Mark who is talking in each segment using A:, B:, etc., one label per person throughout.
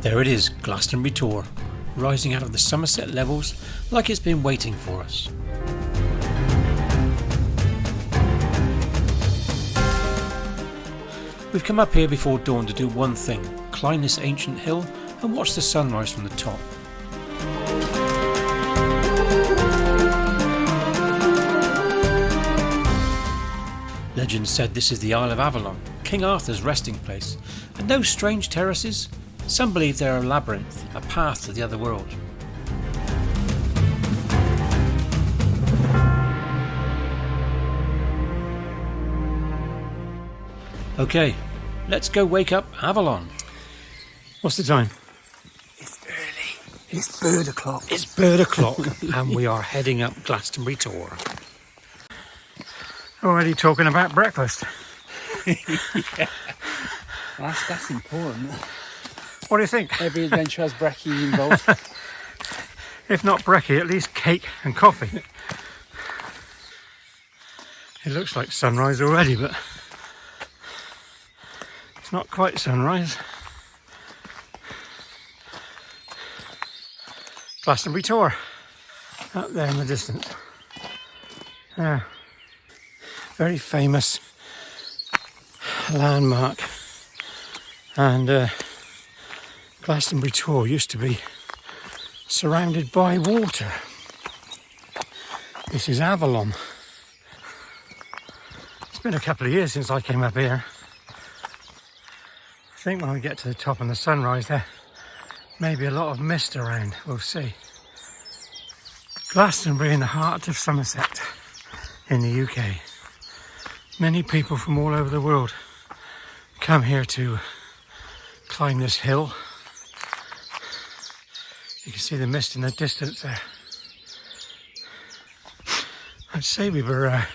A: There it is, Glastonbury Tor, rising out of the Somerset Levels like it's been waiting for us. We've come up here before dawn to do one thing, climb this ancient hill and watch the sunrise from the top. Legend said this is the Isle of Avalon, King Arthur's resting place, and those strange terraces? Some believe they're a labyrinth, a path to the other world. Okay, let's go wake up Avalon. What's the time?
B: It's early. It's bird o'clock.
A: It's bird o'clock and we are heading up Glastonbury Tor. Already talking about breakfast.
B: Yeah. That's important.
A: What do you think?
B: Every adventure has brekkie involved.
A: If not brekkie, at least cake and coffee. It looks like sunrise already, but it's not quite sunrise. Glastonbury Tor, up there in the distance. There. Very famous landmark, and Glastonbury Tor used to be surrounded by water. This is Avalon. It's been a couple of years since I came up here. I think when we get to the top and the sunrise there may be a lot of mist around, we'll see. Glastonbury in the heart of Somerset in the UK. Many people from all over the world come here to climb this hill. You can see the mist in the distance there. I'd say we were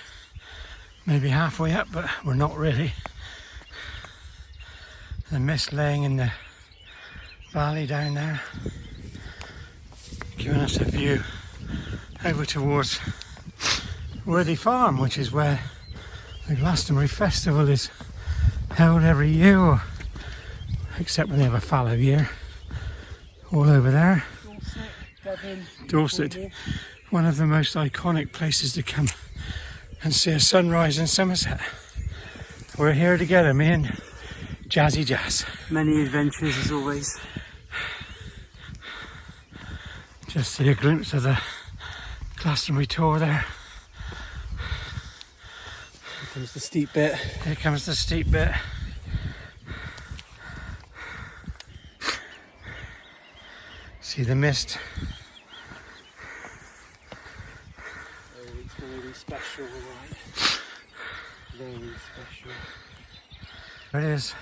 A: maybe halfway up, but we're not really. The mist laying in the valley down there, giving us a view over towards Worthy Farm, which is where the Glastonbury Festival is held every year, except when they have a fallow year. All over there. Dorset, one of the most iconic places to come and see a sunrise in Somerset. We're here together, me and Jazzy Jazz.
B: Many adventures as always.
A: Just see a glimpse of the Glastonbury Tor there.
B: Here comes the steep bit.
A: Here comes the steep bit. See the mist.
B: Oh, it's going to be special, right? Very special.
A: There it is.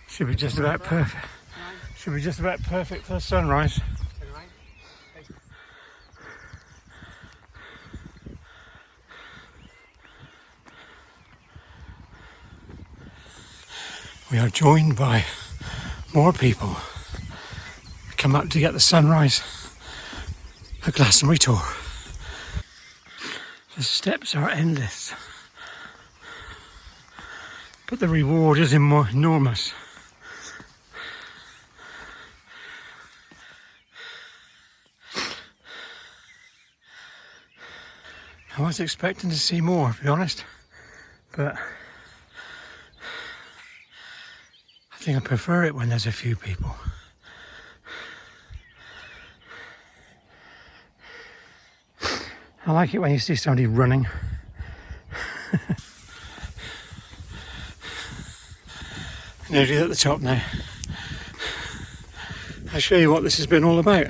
A: Should be just about perfect. Should be just about perfect for the sunrise. We are joined by more people who come up to get the sunrise at Glastonbury Tor. The steps are endless, but the reward is enormous. I was expecting to see more, to be honest, but I think I prefer it when there's a few people. I like it when you see somebody running. Nearly at the top now. I'll show you what this has been all about.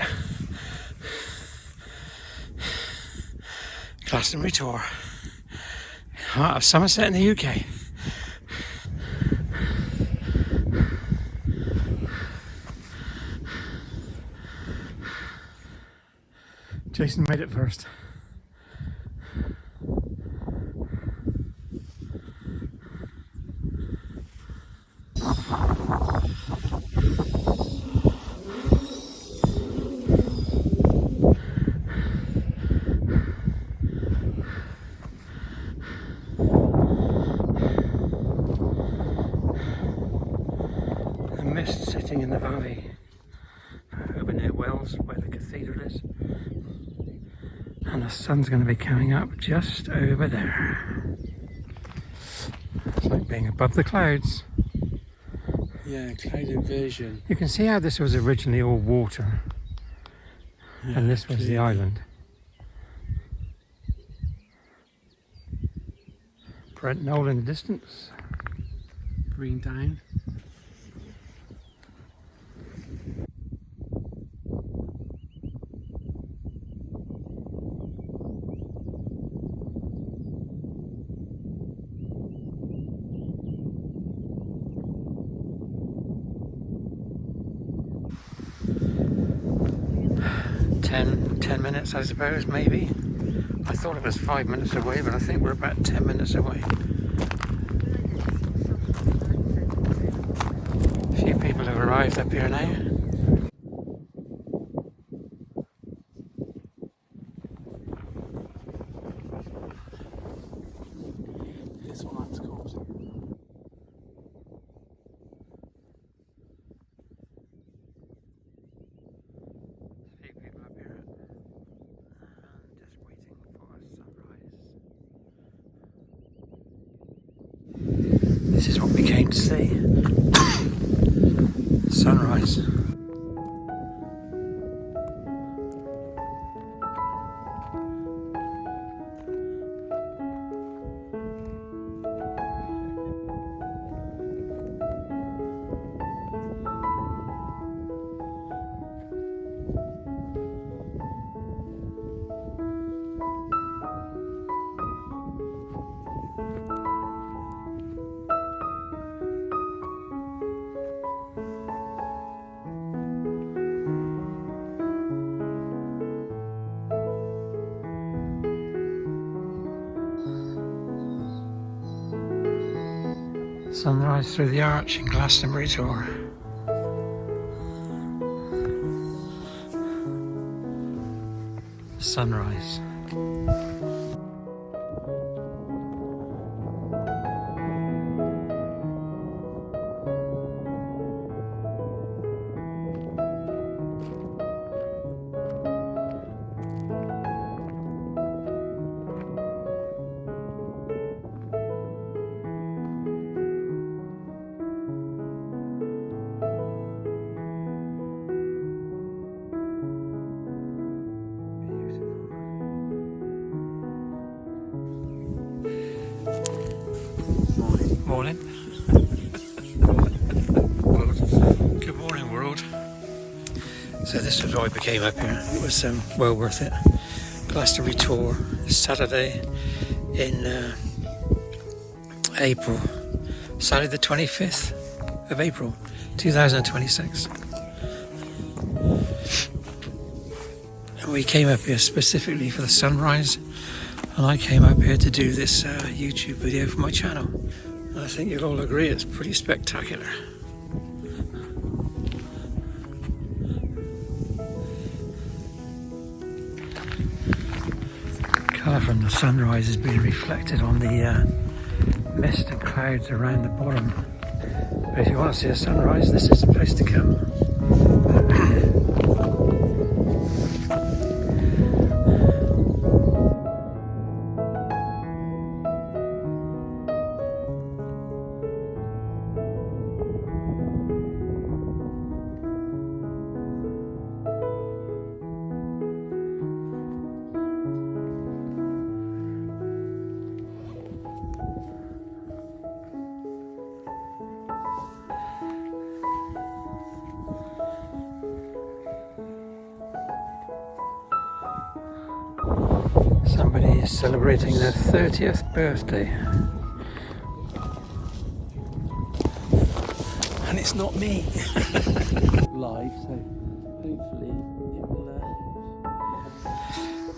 A: Glastonbury Tor, heart of Somerset in the UK. Jason made it first. in the valley over near Wells, where the cathedral is. And the sun's going to be coming up just over there. It's like being above the clouds.
B: Yeah, cloud inversion.
A: You can see how this was originally all water,
B: Yeah,
A: and this was the island. Brent Knoll in the distance.
B: Green down.
A: Ten minutes, I suppose, maybe. I thought it was 5 minutes away, but I think we're about 10 minutes away. A few people have arrived up here now.
B: This one's called.
A: A few people up here, and just waiting for sunrise. This is what we came to see. Sunrise. Sunrise through the arch in Glastonbury Tor. Sunrise. Morning. Good morning, world. So this was why we came up here. It was well worth it. Glastonbury Tor, Saturday in April. Saturday the 25th of April, 2026. And we came up here specifically for the sunrise. And I came up here to do this YouTube video for my channel. And I think you'll all agree it's pretty spectacular. Colour from the sunrise is being reflected on the mist and clouds around the bottom. But if you want to see a sunrise, this is the place to come. Somebody is celebrating their 30th birthday. And it's not me.
B: Live, so hopefully it will.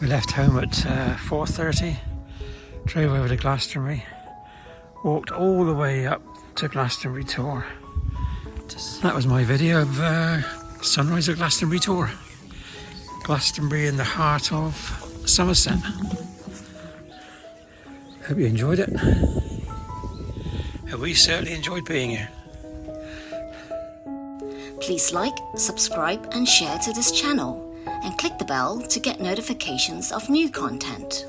A: We left home at 4:30, drove over to Glastonbury, walked all the way up to Glastonbury Tor. That was my video of sunrise at Glastonbury Tor. Glastonbury in the heart of Somerset. Hope you enjoyed it. And we certainly enjoyed being here.
C: Please like, subscribe and share to this channel, and click the bell to get notifications of new content.